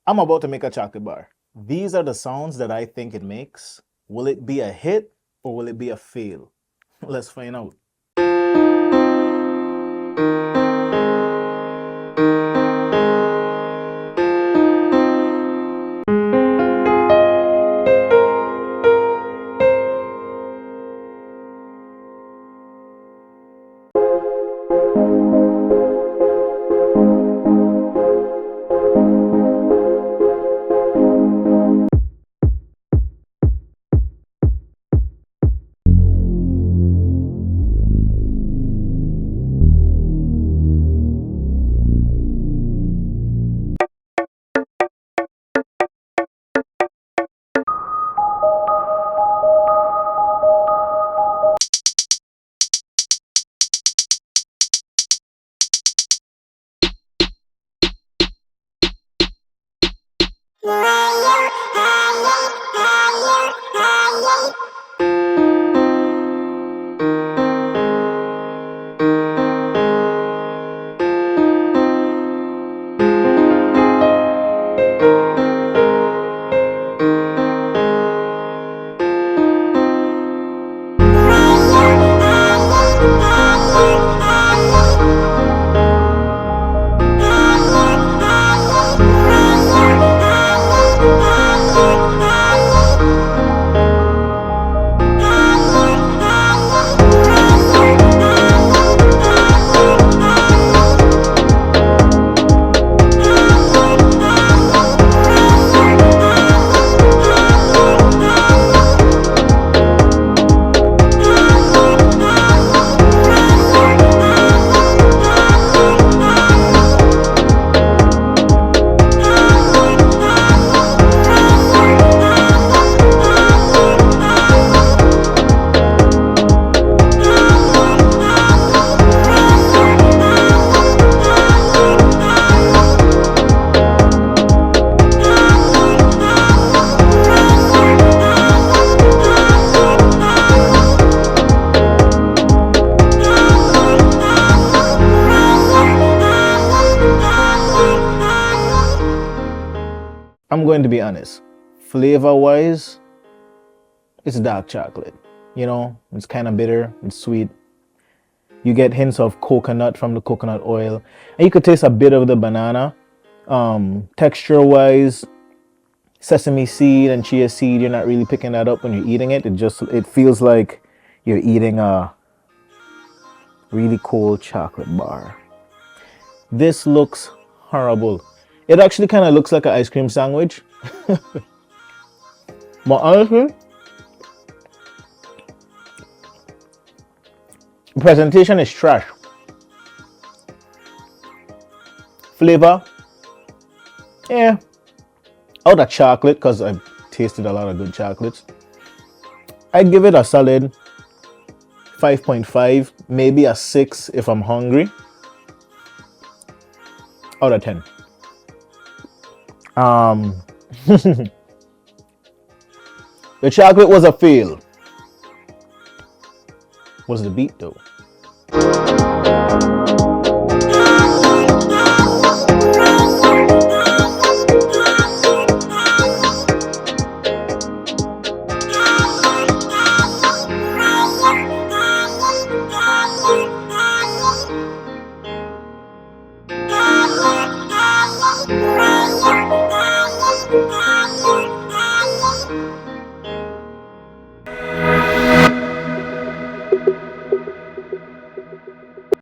I'm about to make a chocolate bar. These are the sounds that I think it makes. Will it be a hit or will it be a fail? Let's find out. I'm going to be honest. Flavor wise, it's dark chocolate. You know, it's kind of bitter, it's sweet. You get hints of coconut from the coconut oil. And you could taste a bit of the banana. Texture wise, sesame seed and chia seed, you're not really picking that up when you're eating it. It feels like you're eating a really cold chocolate bar. This looks horrible. It actually kind of looks like an ice cream sandwich. But honestly, the presentation is trash. Flavor, yeah. Out of chocolate, because I've tasted a lot of good chocolates, I'd give it a solid 5.5, maybe a 6 if I'm hungry. Out of 10. The chocolate was a fail. Was the beat though?